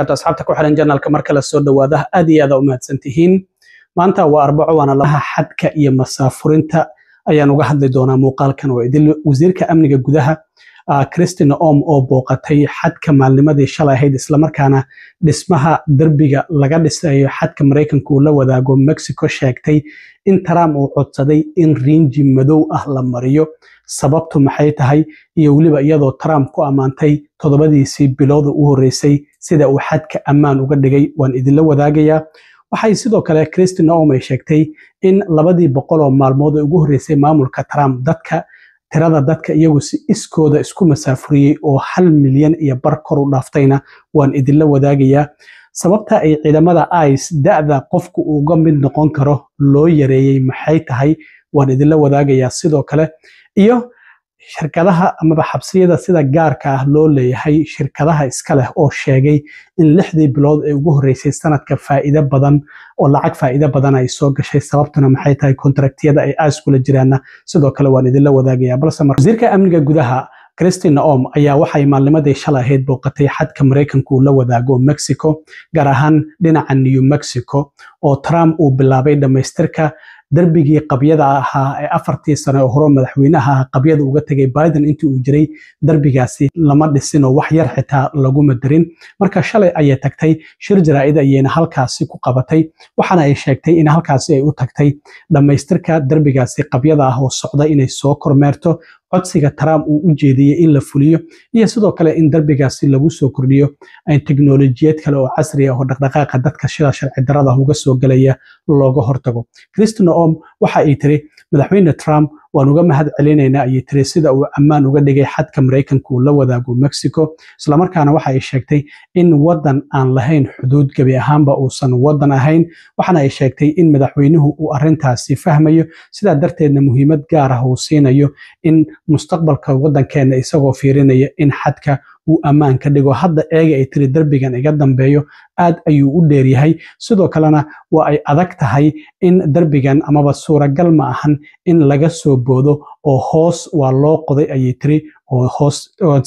asxaabta ku xiran janalka marka la soo dhawaada aad iyo aad u mahadsantihiin maanta waa arbaco waana laha xadka iyo masaafurinta ayaan uga hadli doonaa muuqaalkan oo idil wasiirka amniga gudaha Christina Om oo booqatay xadka maalnimadii shalay ahayd isla markaana dhismaha darbiga laga dhisayo xadka Mareykanka uu la wadaago Mexico sheegtay in Trump uu codsaday in rinji madow ah la mariyo sababtu maxay tahay iyo waliba iyadoo Trump ku amaantay todobadiisii bilowda u horeysay sida uu xadka ammaan uga dhigay waan idinla wadaagayaa waxay sidoo kale Christina Om ay sheegtay in 200 maalmood ugu horeysay maamulka Trump tirada dadka iyagu si iskooda isku masaafuriyay oo 1 milyan iyo bar kor u dhaaftayna waan idinla wadaagayaa sababta ay ciidamada ICE da'da qofku uga mid noqon karo loo yareeyay maxay tahay waan idinla wadaagayaa sidoo kale iyo shirkadaha ama xabsiyada sida gaarka ah loo leeyahay shirkadaha iska leh oo sheegay in 6 bilood ay ugu horeysay sanadka faa'iido badan oo lacag faa'iido badan ay soo gashay sababtuna maxay tahay kontraktiyada ay aas kula jiraan sidoo kale waan idinla wadaagayaa balse wasiirka amniga gudaha Christina Om ayaa waxay maalnimadii shalay ahayd booqatay xadka Mareykanka uu la wadaago Mexico gaar ahaan dhinaca New Mexico oo Trump uu bilaabay dhamaystirka darbigii qabyada ahaa ee 4 sano hore madaxweynaha qabyada uga tagay Biden intii uu jiray darbigaasi lama dhisin oo wax yar xitaa lagu madarin marka shalay ay tagtay shir jaraa'id ayayna halkaasi ku qabatay waxaana ay sheegtay in halkaasi ay u tagtay dhamaystirka darbigaasi qabyada ah oo socda inay soo kormeerto codsiga Trump uu u jeediyay in la fuliyo iyo sidoo kale in darbigaasi lagu soo kordhiyo teknoolajiyad kale oo casri ah oo dhaqdhaqaaqa dadka shida sharci darrada uga soo galaya looga hortago Christina Om waxa ay tiri madaxweyne Trump waan uga mahad celinaynaa ay tiri sida uu ammaan uga dhigay xadka Mareykanka uu la wadaago Mexico isla markaana waxa ay sheegtay in wadan aan lahayn xuduud gabi ahaanba uusan wadan ahayn waxana ay sheegtay in madaxweynuhu uu arintaasi fahmayo sida darteedna muhiimad gaar ah uu siinayo in mustaqbalka wadankeena isagoo fiirinaya in xadka uu ammaan ka dhigo hadda eega ay tiri darbigan iga dambeeyo aad ayuu u dheer yahay sidoo kalena waa ay adag tahay in darbigan amaba suuragal ma ahan in laga soo boodo oo hoos waa loo qoday ayay tiri oo hoos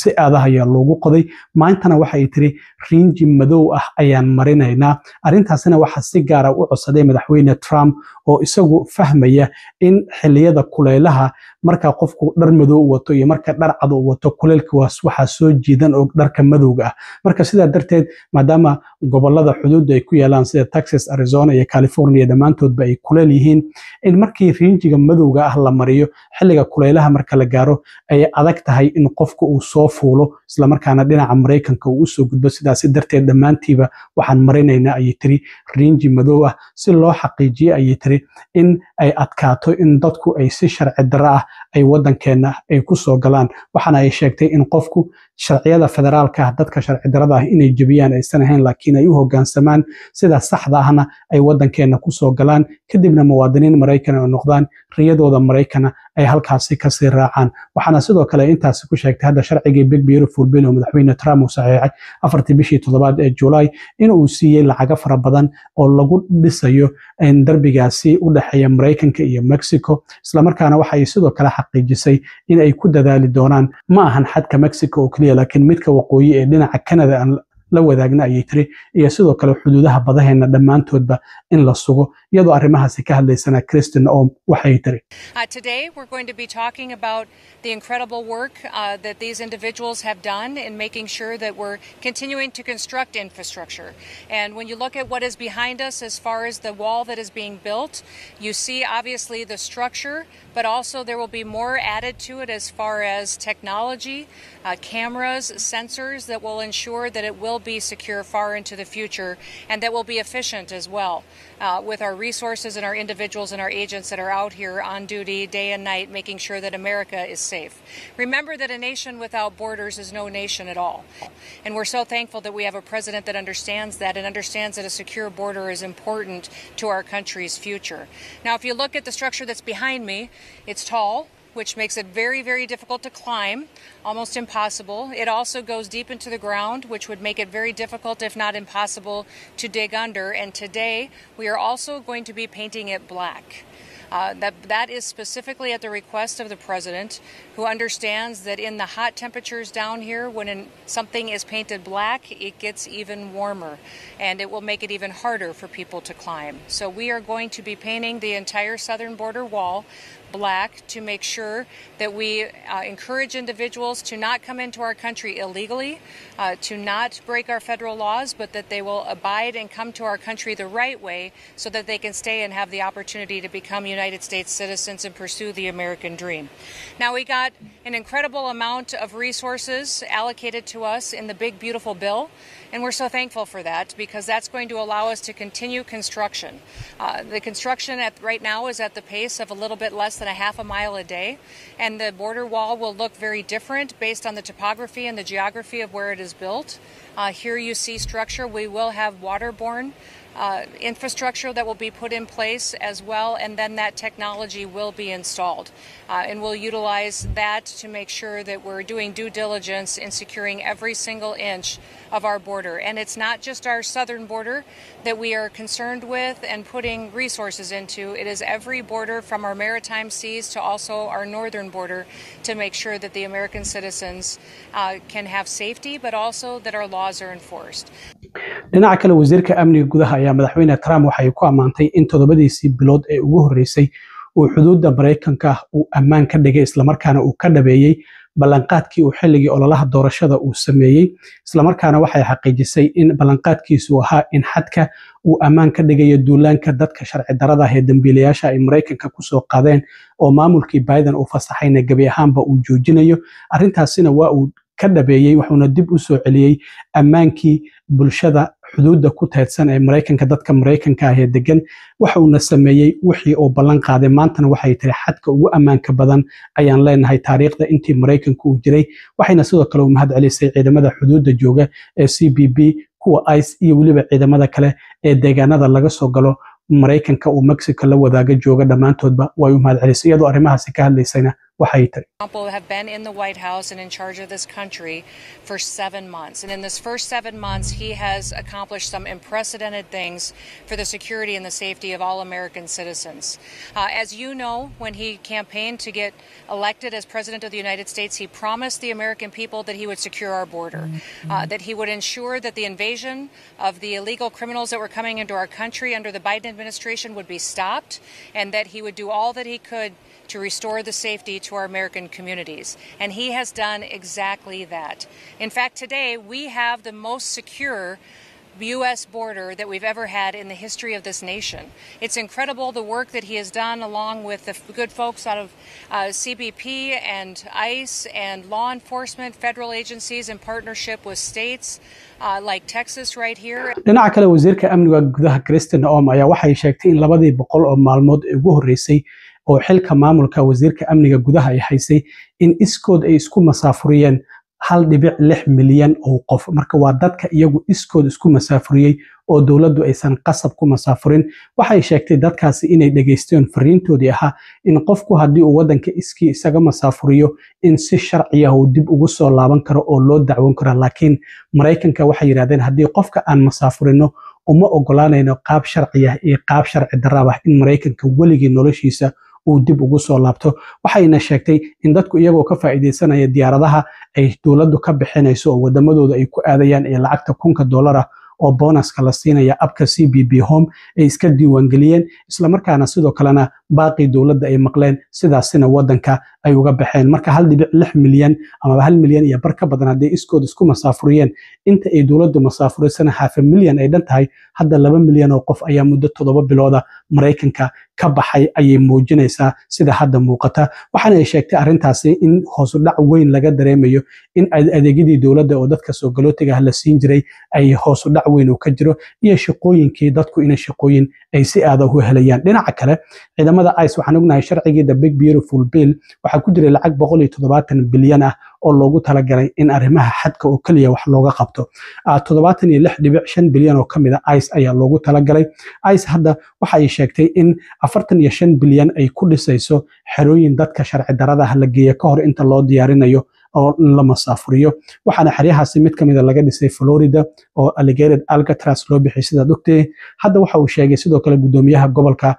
si aadaha ayaa loogu qoday maantana waxa ay tiri rinji madow ah ayaan marinaynaa arintaasina waxa si gaar ah u codsaday madaxweyne Trump oo isagu fahmaya in xilliyada kulaylaha marka qofku dhar madow wato iyo marka dhar cad uu wato kuleylka waxa soo jiidan oo dharka madowga ah marka sida darteed maadaama gobolada xuduudda ay ku yaalaan sida Texas, Arizona iyo California dhamaantoodba ay kuleyl yihiin in markii rinjiga madowga ah la mariyo xilliga kulaylaha marka la gaaro ay adag tahay in qofku uu soo fuulo isla markaana dhinaca Mareykanka uu soo gudbo sidaas darteed dhamaantiiba waxaan marinaynaa ay tiri rinji madow ah si loo xaqiijiyo ay tiri in ay adkaato in dadku ay si sharci darro ah ay wadankeena ay ku soo galaan waxana ay sheegtay in qofku sharciyada federaalka dadka sharci darrada ah inay jabiyaan aysan ahayn laakiin ay u hoggaansamaan sida saxda ahna ay wadankeena ku soo galaan kadibna muwaadiniin Mareykan oo noqdaan riyadooda Mareykan ay halkaasi ka sii raacaan waxana sidoo kale intaas ku sheegtay hadda sharciga Big Beautiful Bill oo madaxweyne Trump uu saxeexay 4 bishii 7 ee July in uu siiyay lacag fara badan oo lagu dhisayo in darbigaasi u dhaxeeya Mareykanka iyo Mexico isla markaana waxa ay sidoo kale xaqiijisay in ay ku dadaali doonaan ma ahan xadka Mexico oo kaliya laakiin midka waqooyi ee dhinaca Canada la wadaagna ay tiri iyo sidoo kale xuduudaha badaheena dhamaantoodba in la sugo iyadoo arrimahaasi ka hadlaysana Christina Om waxay tiri Today we're going to be talking about the incredible work that these individuals have done in making sure that we're continuing to construct infrastructure. And when you look at what is behind us as far as the wall that is being built, you see obviously the structure, but also there will be more added to it as far as technology, cameras, sensors that will ensure that it will be secure far into the future and that will be efficient as well with our resources and our individuals and our agents that are out here on duty day and night making sure that America is safe. Remember that a nation without borders is no nation at all. And we're so thankful that we have a president that understands that and understands that a secure border is important to our country's future. Now, if you look at the structure that's behind me, it's tall, which makes it very, very difficult to climb, almost impossible. It also goes deep into the ground, which would make it very difficult, if not impossible, to dig under. And today, we are also going to be painting it black. That is specifically at the request of the president, who understands that in the hot temperatures down here, when something is painted black, it gets even warmer, and it will make it even harder for people to climb. So we are going to be painting the entire southern border wall black to make sure that we encourage individuals to not come into our country illegally, to not break our federal laws, but that they will abide and come to our country the right way so that they can stay and have the opportunity to become United States citizens and pursue the American dream. Now, we got an incredible amount of resources allocated to us in the big, beautiful bill, and we're so thankful for that because that's going to allow us to continue construction. The construction right now is at the pace of a little bit less than a half a mile a day, and the border wall will look very different based on the topography and the geography of where it is built. Here you see structure. We will have waterborne infrastructure that will be put in place as well, and then that technology will be installed. And we'll utilize that to make sure that we're doing due diligence in securing every single inch of our border. And it's not just our southern border that we are concerned with and putting resources into. It is every border from our maritime seas to also our northern border to make sure that the American citizens can have safety, but also that our laws are enforced. dhinaca kale wasiirka amniga gudaha ayaa madaxweyne Trump waxay ku amaantay in todobadiisii bilood ee ugu horeysay uu xuduudda Mareykanka uu ammaan ka dhigay isla markaana uu ka dhabeeyay ballanqaadkii uu xilligii ololaha doorashada uu sameeyay isla markaana waxay xaqiijisay in ballanqaadkiisu ahaa in xadka uu ammaan ka dhigayo duulaanka dadka sharci darrada ah ee dambiilayaasha ay Mareykanka ku soo qaadeen oo maamulkii Biden uu fasaxayna gabi ahaanba uu joojinayo arrintaasina waa uu ka dhabeeyay wuxuuna dib u soo celiyay ammaankii bulshada xuduudda ku teedsan ee Mareykanka dadka Mareykanka ah ee degan waxa uu sameeyay wixii oo ballan qaaday maantana waxay tahay xadka ugu ammaanka badan ayaan leenahay taariikhda intii Mareykanku uu jiray waxayna sidoo kale u mahad celisay ciidamada xuduudda jooga ee CBP kuwa ICE iyo waliba ciidamada kale ee deegaanada laga soo galo Mareykanka oo Mexico la wadaaga jooga dhamaantoodba way u mahad celisay iyadoo arrimahaasi ka hadlaysayna waxay tahay Trump have been in the White House and in charge of this country for 7 months. And in this first 7 months, he has accomplished some unprecedented things for the security and the safety of all American citizens. As you know, when he campaigned to get elected as President of the United States, he promised the American people that he would secure our border, that he would ensure that the invasion of the illegal criminals that were coming into our country under the Biden administration would be stopped, and that he would do all that he could to restore the safety to our American communities. And he has done exactly that. In fact, today we have the most secure U.S. border that we've ever had in the history of this nation. It's incredible the work that he has done along with the good folks out of CBP and ICE and law enforcement, federal agencies in partnership with states like Texas right here. dhinaca kale wasiirka amniga gudaha Kristen Noem ayaa waxay sheegtay in 200 oo maalmood ee ugu horeysay oo xilka maamulka wasiirka amniga gudaha ay haysay in iskood ay isku masaafuriyeen 1.6 milyan oo qof marka waa dadka iyagu iskood isku masaafuriyay oo dawladdu aysan qasab ku masaafurin waxay sheegtay dadkaasi inay dhageysteen fariintoodii ahaa in qofku haddii uu wadanka iskii isaga masaafuriyo in si sharci ah uu dib ugu soo laaban karo oo loo dacwoon karo laakiin Mareykanka waxay yiraahdeen haddii qofka aan masaafurino uma ogolaanayno qaab sharci ah iyo qaab sharci darro ah in Mareykanka weligii noloshiisa uu dib ugu soo laabto waxayna sheegtay in dadku iyagoo ka faa'iideysanaya diyaaradaha ay dawladdu ka bixinayso oo wadamadooda ay ku aadayaan ee lacagta $1,000 oo bonuska la siinaya abka CBP Home ay iska diiwaan galiyeen isla markaana sidoo kalena baaqi dawladda ay maqleen sidaasina wadanka ay uga baxeen marka 1.6 milyan ama 1 milyan iyo bar ka badan haday iskood isku masaafuriyeen inta ay dawladdu masaafurisan 500 milyan ay dhantahay hadda 2 milyan oo qof ayaa muddo 7 bilooda Mareykanka ka baxay ayay muujinaysaa sida hadda muuqata waxaana ay sheegtay arrintaasi in hoos u dhac weyn laga dareemayo in adeegyadii dawladda oo dadka soo galootiga la siin jiray ay hoos u dhac weyn ka jiro iyo shaqooyinkii dadku inay shaqooyin ay si aad ah u helayaan dhinaca kale ciidamada ICE waxaan ognahay sharcigii the big beautiful bill waxa ku jiray lacag 170 bilyan ah oo loogu talagalay in arrimaha xadka oo kaliya wax looga qabto 76.5 bilyan oo kamid ah ICE ayaa loogu talagalay ICE hadda waxa ay sheegtay in 45 bilyan ay ku dhisayso xerooyin dadka sharci darrada ah la geeyo ka hor inta loo diyaarinayo oo la masaafuriyo waxaana xeryahaasi mid kamid laga dhisay Florida oo Alligator Alcatraz loo bixiyay sida doctor hadda waxa uu sheegay sidoo kale gudoomiyaha gobolka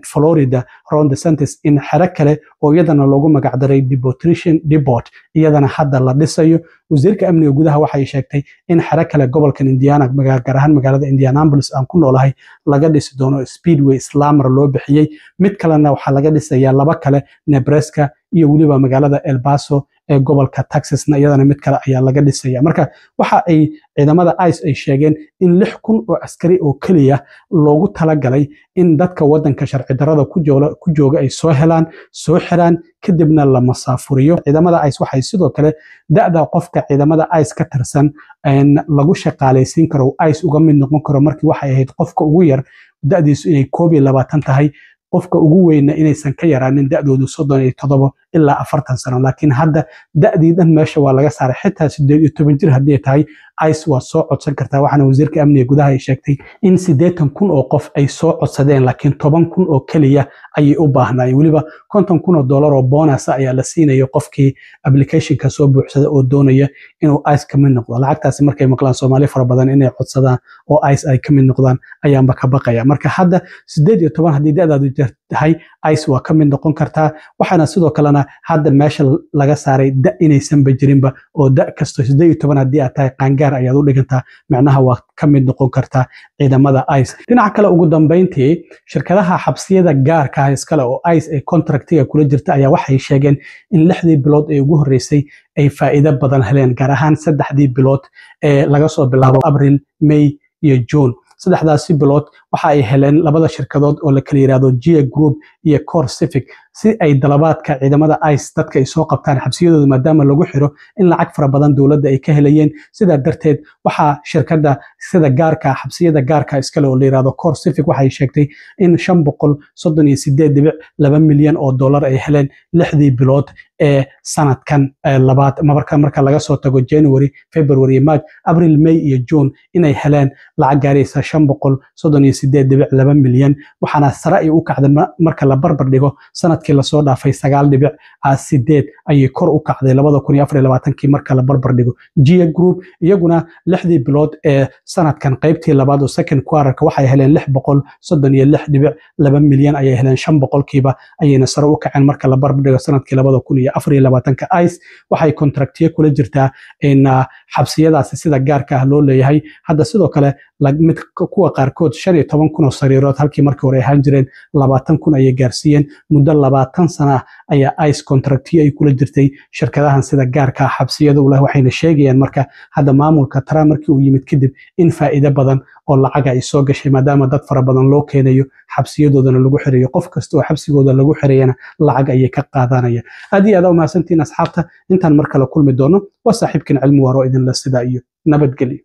Florida Ron DeSantis in xero kale oo iyadana loogu magac daray Depot iyadana hadda la dhisayo wasiirka amniga gudaha waxay sheegtay in xero kale gobolka Indiana gaar ahaan magaalada Indianapolis aan ku noolahay laga dhisi doono Speedway Slammer loo bixiyay mid kalena waxa laga dhisayaa laba kale Nebraska iyo waliba magaalada El Paso ee gobolka Texasna iyadana mid kale ayaa laga dhisaya marka waxa ay ciidamada ICE ay sheegeen in 6,000 oo askari oo kaliya loogu talagalay in dadka wadanka sharci darrada ku jooga ay soo helaan soo xiraan kadibna la masaafuriyo ciidamada ICE waxay sidoo kale da'da qofka ciidamada ICE ka tirsan lagu shaqaaleysiin karo ICE uga mid noqon karo markii waxay ahayd qofka ugu yar da'diisu inay 21 tahay qofka ugu weynna inaysan ka yaraanin da'doodu 37 ilaa 40 sano laakiin hadda da'dii dhan meesha waa laga saaray xitaa 18 jir haddii tahay ICE waa soo codsan kartaa waxaana wasiirka amniga gudaha ay sheegtay in 80,000 oo qof ay soo codsadeen laakiin 10,000 oo kaliya ayay u baahnaayeen waliba $50,000 oo bonus ayaa la siinayo qofkii applicationka soo buuxsada oo doonaya inuu ICE ka mid noqdo lacagtaasi markay maqlaan Soomaali fara badan inay codsadaan oo ICE ay ka mid noqdaan ayaanba ka baqaya marka hadda 18 haddii da'daadu tahay ICE waa ka mid noqon kartaa waxaana sidoo kalena hadda meesha laga saaray da inaysan bajirinba oo da kasto 18 haddii aad tahay qaangaar ayaad u dhigantaa macnaha waa ka mid noqon kartaa ciidamada ICE dhinaca kale ugu dambeyntii shirkadaha xabsiyada gaarka ah iskale oo ICE ay contractiga kula jirta ayaa waxay sheegeen in 6 bilood ee ugu horeysay ay faa'iido badan heleen gaar ahaan 3 bilood ee laga soo bilaabo April May iyo June saddexdaasi bilood waxa ay heleen labada shirkadood oo la kala yiraahdo GIA Group iyo CoreCivic si ay dalabaadka ciidamada ICE dadka ay soo qabtaan xabsiyadooda maadaama lagu xiro in lacag fara badan dawladda ay ka helayeen sida darteed waxa shirkadda sida gaarka xabsiyada gaarka iskale oo la yiraahdo CoreCivic waxay sheegtay in 538.2 milyan oo dollar ay heleen 6 bilood ee sanadkan labaad marka laga soo tago January February March April May iyo June inay heleen lacag gaaraysa 538.2 milyan waxaana sare ay u kacday marka la barbar dhigo sanadkii la soo dhaafay 9.8 ayay kor u kacday 2024 marka la barbar dhigo GIA Group iyaguna 6 bilood ee sanadkan qaybtii labaad oo second quarter waxay heleen 636.2 milyan ayay heleen 5% ayayna sare u kaceen marka la barbar dhigo sanadkii 2024 ICE waxay contractiye kula jirtaa in xabsiyadaasi sida gaarka ah loo leeyahay hadda sidoo kale mid kuwa qaarkood 15,000 oo sariirood halkii markii hore ahaan jireen 20,000 ayay gaarsiiyeen muddo 20 sano ayaa ICE contractiye ay kula jirtay shirkadahan sida gaarka ah xabsiyada u leh waxayna sheegayaan marka hadda maamulka Trump markii uu yimid kadib in faa'iido badan oo lacag ay soo gashay maadaama dad fara badan loo keenayo xabsiyadoodana lagu xirayo qof kasta oo xabsigooda lagu xirayana lacag ayay ka qaadanayaan aad iyo aad u mahadsantiin asxaabta intaan mar kale kulmi doono waa saaxiibkan cilmi waro idin la sida iyo nabadgelyo